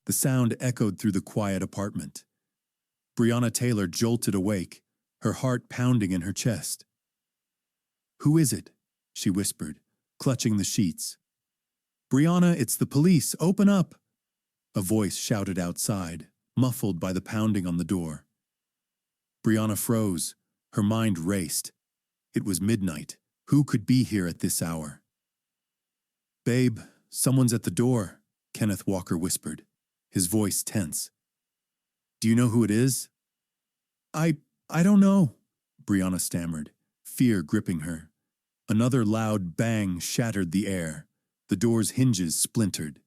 The sound echoed through the quiet apartment. Breonna Taylor jolted awake, her heart pounding in her chest. "Who is it?" she whispered, clutching the sheets. "Breonna, it's the police. Open up!" A voice shouted outside, muffled by the pounding on the door. Breonna froze. Her mind raced. It was midnight. Who could be here at this hour? "Babe, someone's at the door," Kenneth Walker whispered, his voice tense. "Do you know who it is?" I don't know," Breonna stammered, fear gripping her. Another loud bang shattered the air. The door's hinges splintered.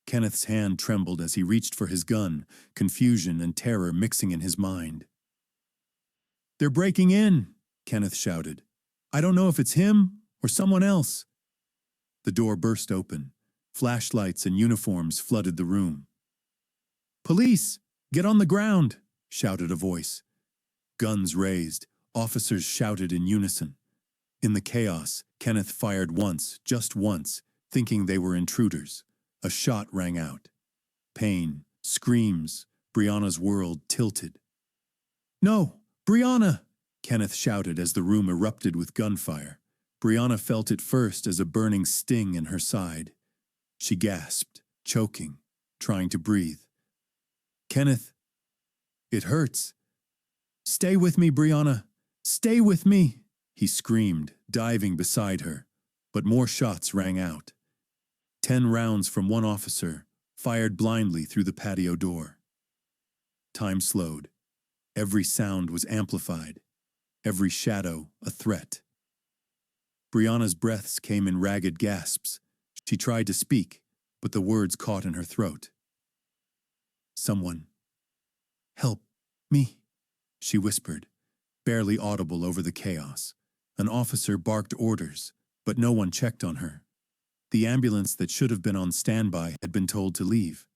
Kenneth's hand trembled as he reached for his gun, confusion and terror mixing in his mind. "They're breaking in," Kenneth shouted. "I don't know if it's him or someone else." The door burst open. Flashlights and uniforms flooded the room. "Police, get on the ground," shouted a voice. Guns raised, officers shouted in unison. In the chaos, Kenneth fired once, just once, thinking they were intruders. A shot rang out. Pain, screams, Breonna's world tilted. "No, Breonna!" Kenneth shouted as the room erupted with gunfire. Breonna felt it first as a burning sting in her side. She gasped, choking, trying to breathe. "Kenneth, it hurts." "Stay with me, Breonna. Stay with me," he screamed, diving beside her. But more shots rang out. 10 rounds from one officer, fired blindly through the patio door. Time slowed. Every sound was amplified. Every shadow a threat. Breonna's breaths came in ragged gasps. She tried to speak, but the words caught in her throat. "Someone, help me," she whispered, barely audible over the chaos. An officer barked orders, but no one checked on her. The ambulance that should have been on standby had been told to leave.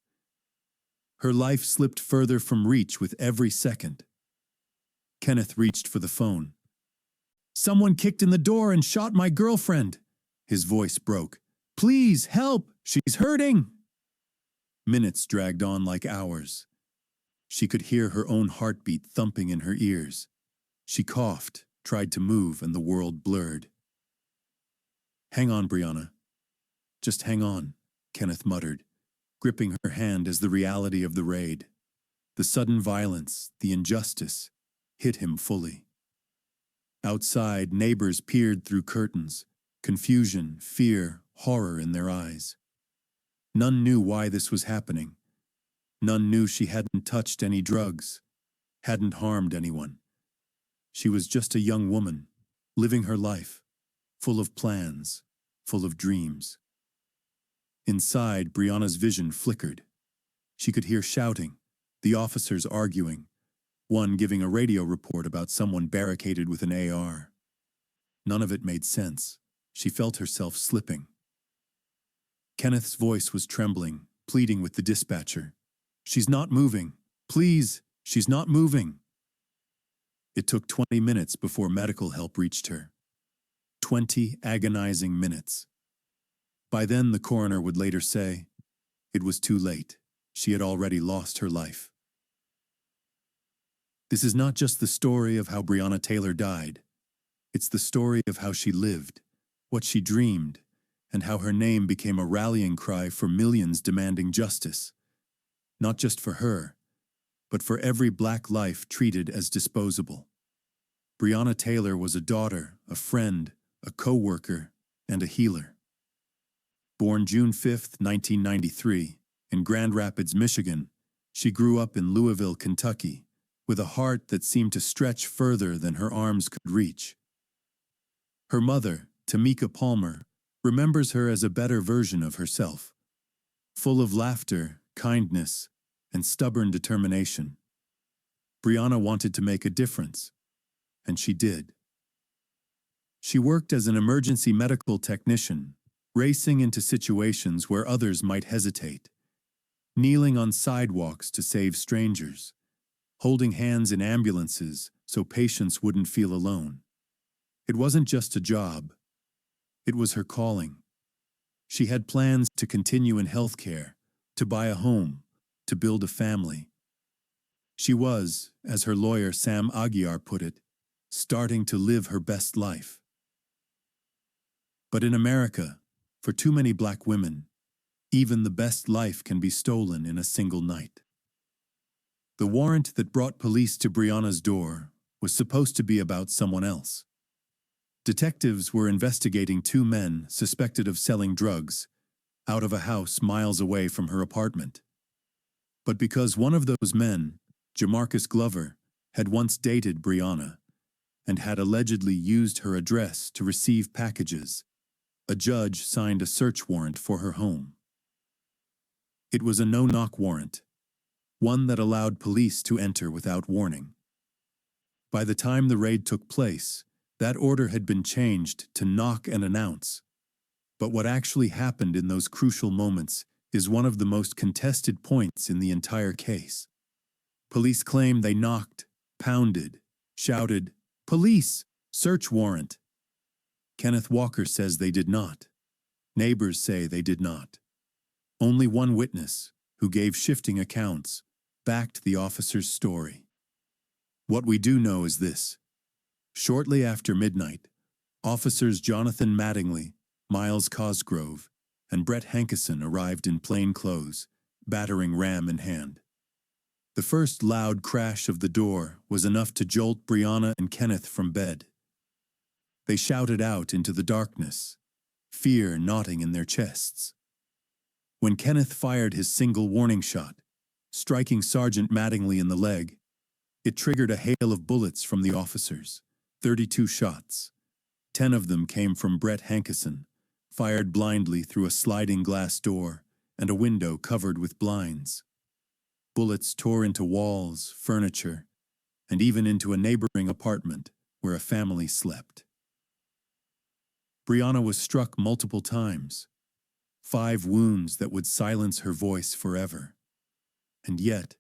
Her life slipped further from reach with every second. Kenneth reached for the phone. "Someone kicked in the door and shot my girlfriend." His voice broke. "Please, help! She's hurting!" Minutes dragged on like hours. She could hear her own heartbeat thumping in her ears. She coughed, tried to move, and the world blurred. "Hang on, Breonna. Just hang on," Kenneth muttered, gripping her hand as the reality of the raid. The sudden violence, the injustice, hit him fully. Outside, neighbors peered through curtains, confusion, fear, horror in their eyes. None knew why this was happening. None knew she hadn't touched any drugs, hadn't harmed anyone. She was just a young woman, living her life, full of plans, full of dreams. Inside, Breonna's vision flickered. She could hear shouting, the officers arguing, one giving a radio report about someone barricaded with an AR. None of it made sense. She felt herself slipping. Kenneth's voice was trembling, pleading with the dispatcher. "She's not moving. Please, she's not moving." It took 20 minutes before medical help reached her. 20 agonizing minutes. By then, the coroner would later say, it was too late. She had already lost her life. This is not just the story of how Breonna Taylor died. It's the story of how she lived, what she dreamed, and how her name became a rallying cry for millions demanding justice. Not just for her, but for every black life treated as disposable. Breonna Taylor was a daughter, a friend, a co-worker, and a healer. Born June 5, 1993, in Grand Rapids, Michigan, she grew up in Louisville, Kentucky, with a heart that seemed to stretch further than her arms could reach. Her mother, Tamika Palmer, remembers her as a better version of herself, full of laughter, kindness, and stubborn determination. Breonna wanted to make a difference, and she did. She worked as an emergency medical technician, racing into situations where others might hesitate, kneeling on sidewalks to save strangers, holding hands in ambulances so patients wouldn't feel alone. It wasn't just a job. It was her calling. She had plans to continue in healthcare, to buy a home, to build a family. She was, as her lawyer Sam Aguiar put it, starting to live her best life. But in America, for too many Black women, even the best life can be stolen in a single night. The warrant that brought police to Breonna's door was supposed to be about someone else. Detectives were investigating two men suspected of selling drugs out of a house miles away from her apartment. But because one of those men, Jamarcus Glover, had once dated Breonna and had allegedly used her address to receive packages, a judge signed a search warrant for her home. It was a no-knock warrant, one that allowed police to enter without warning. By the time the raid took place, that order had been changed to knock and announce. But what actually happened in those crucial moments is one of the most contested points in the entire case. Police claim they knocked, pounded, shouted, "Police! Search warrant!" Kenneth Walker says they did not. Neighbors say they did not. Only one witness, who gave shifting accounts, backed the officer's story. What we do know is this. Shortly after midnight, officers Jonathan Mattingly, Miles Cosgrove, and Brett Hankison arrived in plain clothes, battering ram in hand. The first loud crash of the door was enough to jolt Breonna and Kenneth from bed. They shouted out into the darkness, fear knotting in their chests. When Kenneth fired his single warning shot, striking Sergeant Mattingly in the leg, it triggered a hail of bullets from the officers, 32 shots. 10 of them came from Brett Hankison, fired blindly through a sliding glass door and a window covered with blinds. Bullets tore into walls, furniture, and even into a neighboring apartment where a family slept. Breonna was struck multiple times, 5 wounds that would silence her voice forever. And yet,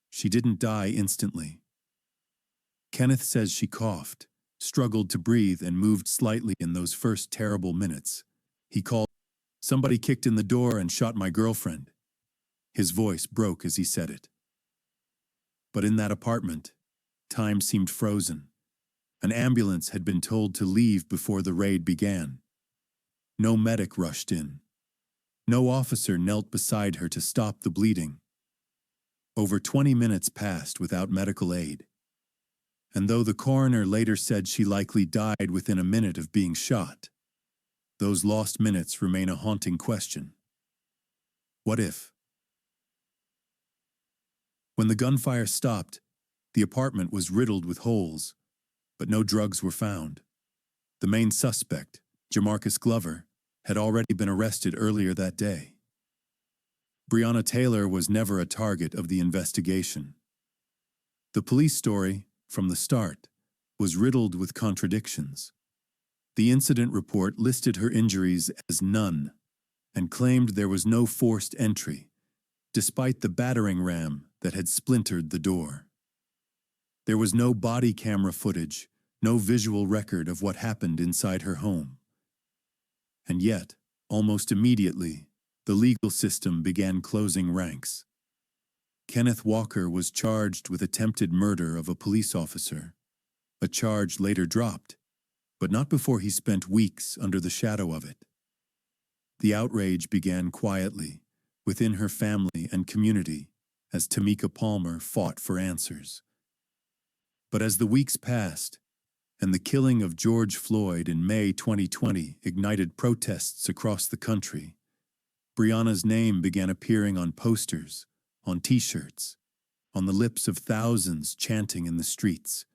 she didn't die instantly. Kenneth says she coughed, struggled to breathe, and moved slightly in those first terrible minutes. He called, "Somebody kicked in the door and shot my girlfriend." His voice broke as he said it. But in that apartment, time seemed frozen. An ambulance had been told to leave before the raid began. No medic rushed in. No officer knelt beside her to stop the bleeding. Over 20 minutes passed without medical aid. And though the coroner later said she likely died within a minute of being shot, those lost minutes remain a haunting question. What if? When the gunfire stopped, the apartment was riddled with holes, but no drugs were found. The main suspect, Jamarcus Glover, had already been arrested earlier that day. Breonna Taylor was never a target of the investigation. The police story, from the start, was riddled with contradictions. The incident report listed her injuries as none and claimed there was no forced entry, despite the battering ram that had splintered the door. There was no body camera footage, no visual record of what happened inside her home. And yet, almost immediately, the legal system began closing ranks. Kenneth Walker was charged with attempted murder of a police officer, a charge later dropped, but not before he spent weeks under the shadow of it. The outrage began quietly, within her family and community, as Tamika Palmer fought for answers. But as the weeks passed, and the killing of George Floyd in May 2020 ignited protests across the country, Breonna's name began appearing on posters, on T-shirts, on the lips of thousands chanting in the streets.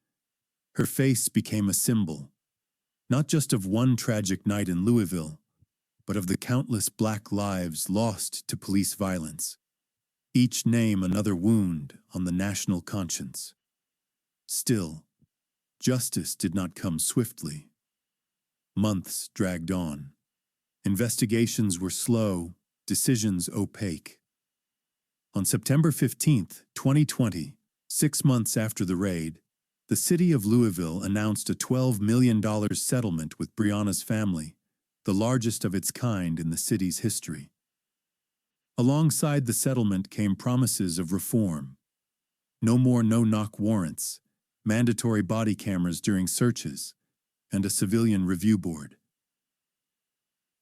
Her face became a symbol, not just of one tragic night in Louisville, but of the countless Black lives lost to police violence, each name another wound on the national conscience. Still, justice did not come swiftly. Months dragged on. Investigations were slow, decisions opaque. On September 15, 2020, 6 months after the raid, the city of Louisville announced a $12 million settlement with Breonna's family, the largest of its kind in the city's history. Alongside the settlement came promises of reform. No more no-knock warrants, mandatory body cameras during searches, and a civilian review board.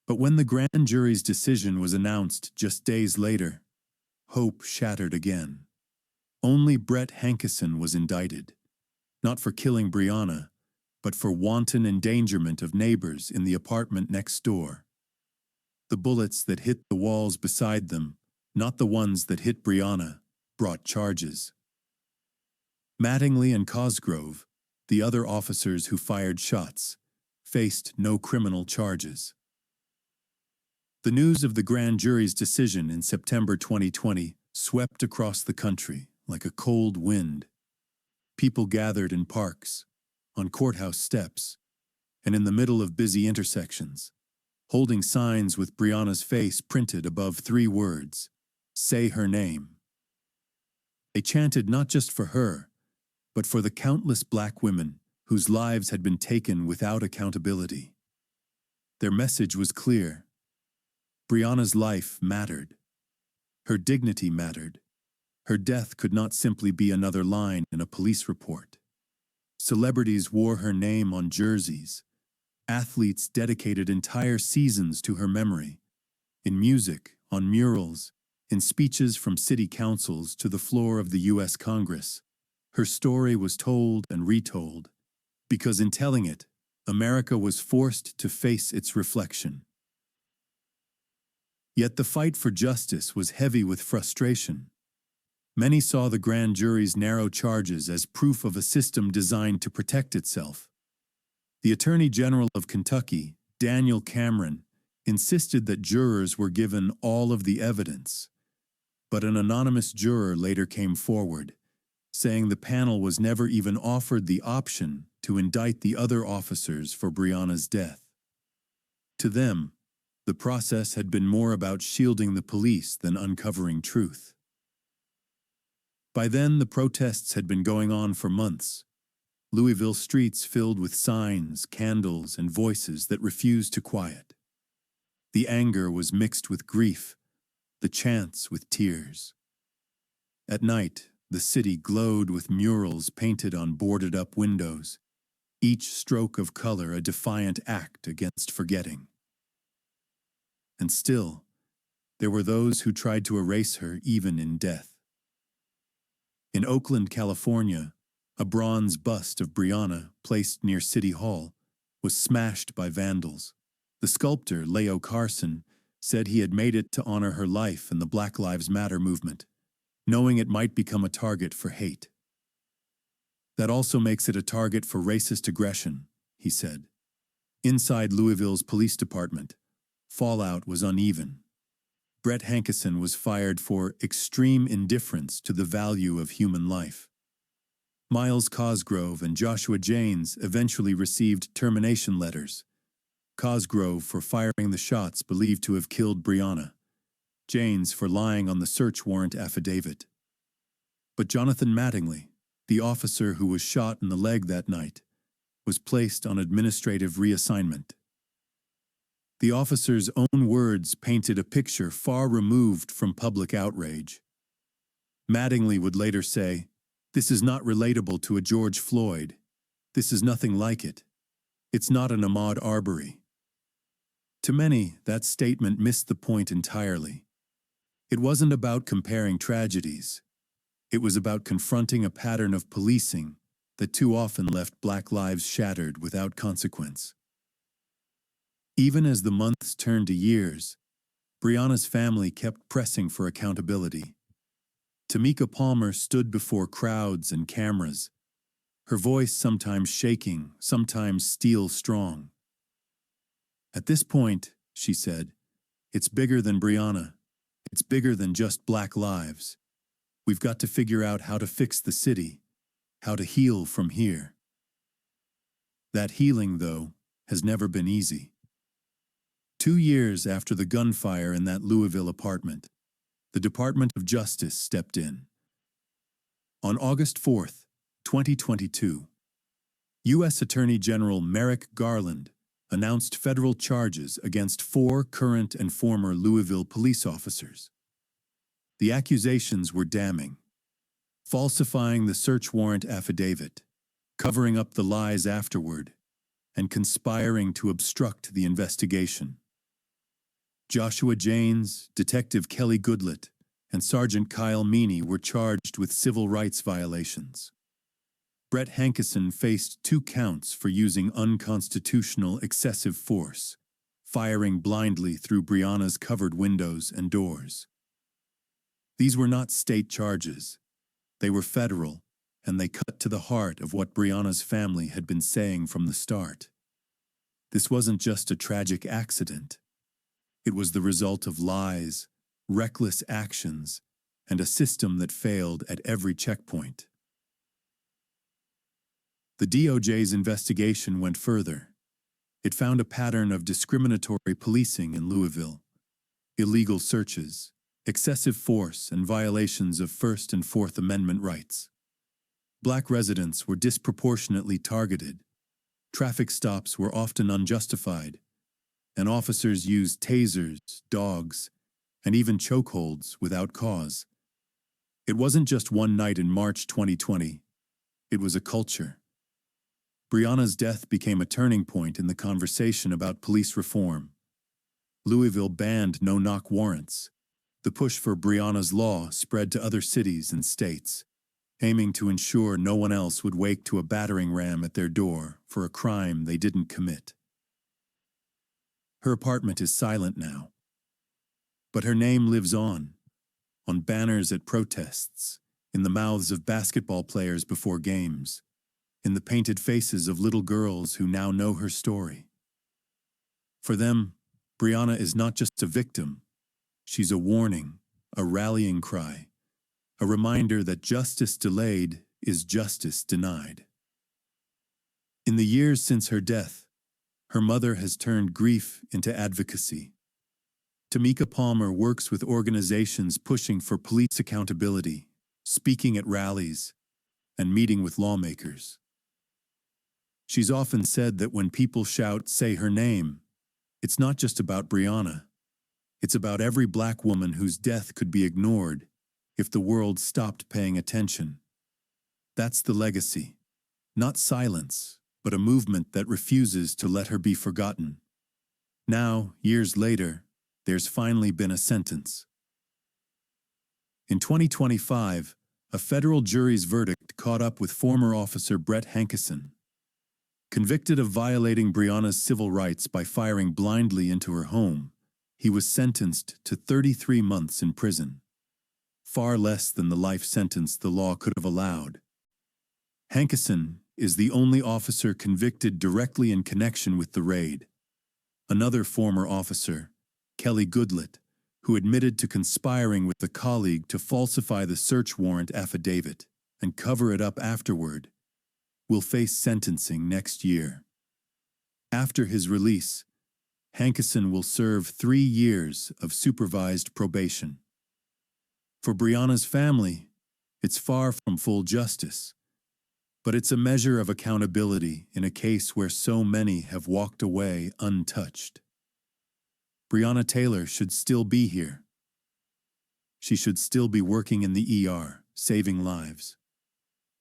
But when the grand jury's decision was announced just days later, hope shattered again. Only Brett Hankison was indicted, not for killing Breonna, but for wanton endangerment of neighbors in the apartment next door. The bullets that hit the walls beside them, not the ones that hit Breonna, brought charges. Mattingly and Cosgrove, the other officers who fired shots, faced no criminal charges. The news of the grand jury's decision in September 2020 swept across the country like a cold wind. People gathered in parks, on courthouse steps, and in the middle of busy intersections, holding signs with Breonna's face printed above 3 words, "Say her name." They chanted not just for her, but for the countless black women whose lives had been taken without accountability. Their message was clear. Breonna's life mattered. Her dignity mattered. Her death could not simply be another line in a police report. Celebrities wore her name on jerseys. Athletes dedicated entire seasons to her memory. In music, on murals, in speeches from city councils to the floor of the U.S. Congress, her story was told and retold, because in telling it, America was forced to face its reflection. Yet the fight for justice was heavy with frustration. Many saw the grand jury's narrow charges as proof of a system designed to protect itself. The Attorney General of Kentucky, Daniel Cameron, insisted that jurors were given all of the evidence. But an anonymous juror later came forward, saying the panel was never even offered the option to indict the other officers for Breonna's death. To them, the process had been more about shielding the police than uncovering truth. By then, the protests had been going on for months. Louisville streets filled with signs, candles, and voices that refused to quiet. The anger was mixed with grief, the chants with tears. At night, the city glowed with murals painted on boarded-up windows, each stroke of color a defiant act against forgetting. And still, there were those who tried to erase her even in death. In Oakland, California, a bronze bust of Breonna, placed near City Hall, was smashed by vandals. The sculptor, Leo Carson, said he had made it to honor her life and the Black Lives Matter movement, knowing it might become a target for hate. That also makes it a target for racist aggression, he said. Inside Louisville's police department, fallout was uneven. Brett Hankison was fired for extreme indifference to the value of human life. Miles Cosgrove and Joshua Janes eventually received termination letters. Cosgrove for firing the shots believed to have killed Breonna, Janes for lying on the search warrant affidavit. But Jonathan Mattingly, the officer who was shot in the leg that night, was placed on administrative reassignment. The officer's own words painted a picture far removed from public outrage. Mattingly would later say, "This is not relatable to a George Floyd. This is nothing like it. It's not an Ahmaud Arbery." To many, that statement missed the point entirely. It wasn't about comparing tragedies. It was about confronting a pattern of policing that too often left Black lives shattered without consequence. Even as the months turned to years, Breonna's family kept pressing for accountability. Tamika Palmer stood before crowds and cameras, her voice sometimes shaking, sometimes steel strong. "At this point," she said, "it's bigger than Breonna. It's bigger than just Black lives. We've got to figure out how to fix the city, how to heal from here." That healing, though, has never been easy. 2 years after the gunfire in that Louisville apartment, the Department of Justice stepped in. On August 4th, 2022, U.S. Attorney General Merrick Garland announced federal charges against 4 current and former Louisville police officers. The accusations were damning: falsifying the search warrant affidavit, covering up the lies afterward, and conspiring to obstruct the investigation. Joshua Janes, Detective Kelly Goodlett, and Sergeant Kyle Meany were charged with civil rights violations. Brett Hankison faced 2 counts for using unconstitutional excessive force, firing blindly through Breonna's covered windows and doors. These were not state charges. They were federal, and they cut to the heart of what Breonna's family had been saying from the start. This wasn't just a tragic accident. It was the result of lies, reckless actions, and a system that failed at every checkpoint. The DOJ's investigation went further. It found a pattern of discriminatory policing in Louisville: illegal searches, excessive force, and violations of First and Fourth Amendment rights. Black residents were disproportionately targeted. Traffic stops were often unjustified, and officers used tasers, dogs, and even chokeholds without cause. It wasn't just one night in March 2020. It was a culture. Breonna's death became a turning point in the conversation about police reform. Louisville banned no-knock warrants. The push for Breonna's law spread to other cities and states, aiming to ensure no one else would wake to a battering ram at their door for a crime they didn't commit. Her apartment is silent now, but her name lives on banners at protests, in the mouths of basketball players before games, in the painted faces of little girls who now know her story. For them, Breonna is not just a victim. She's a warning, a rallying cry, a reminder that justice delayed is justice denied. In the years since her death, her mother has turned grief into advocacy. Tamika Palmer works with organizations pushing for police accountability, speaking at rallies, and meeting with lawmakers. She's often said that when people shout, "Say her name," it's not just about Breonna. It's about every Black woman whose death could be ignored if the world stopped paying attention. That's the legacy. Not silence, but a movement that refuses to let her be forgotten. Now, years later, there's finally been a sentence. In 2025, a federal jury's verdict caught up with former officer Brett Hankison. Convicted of violating Breonna's civil rights by firing blindly into her home, he was sentenced to 33 months in prison, far less than the life sentence the law could have allowed. Hankison is the only officer convicted directly in connection with the raid. Another former officer, Kelly Goodlett, who admitted to conspiring with a colleague to falsify the search warrant affidavit and cover it up afterward, will face sentencing next year. After his release, Hankison will serve 3 years of supervised probation. For Breonna's family, it's far from full justice, but it's a measure of accountability in a case where so many have walked away untouched. Breonna Taylor should still be here. She should still be working in the ER, saving lives.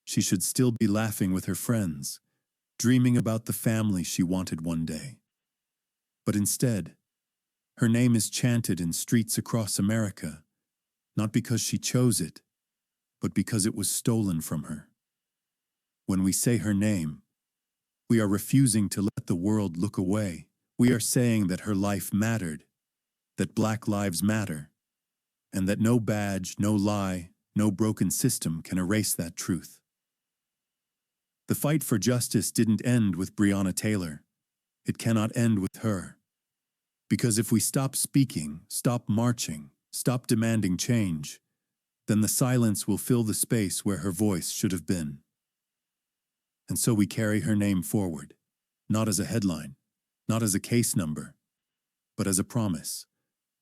She should still be laughing with her friends, dreaming about the family she wanted one day. But instead, her name is chanted in streets across America, not because she chose it, but because it was stolen from her. When we say her name, we are refusing to let the world look away. We are saying that her life mattered, that Black lives matter, and that no badge, no lie, no broken system can erase that truth. The fight for justice didn't end with Breonna Taylor. It cannot end with her. Because if we stop speaking, stop marching, stop demanding change, then the silence will fill the space where her voice should have been. And so we carry her name forward, not as a headline, not as a case number, but as a promise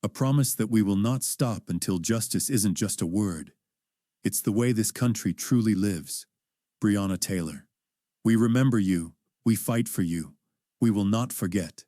that we will not stop until justice isn't just a word. It's the way this country truly lives. Breonna Taylor. We remember you, we fight for you, we will not forget.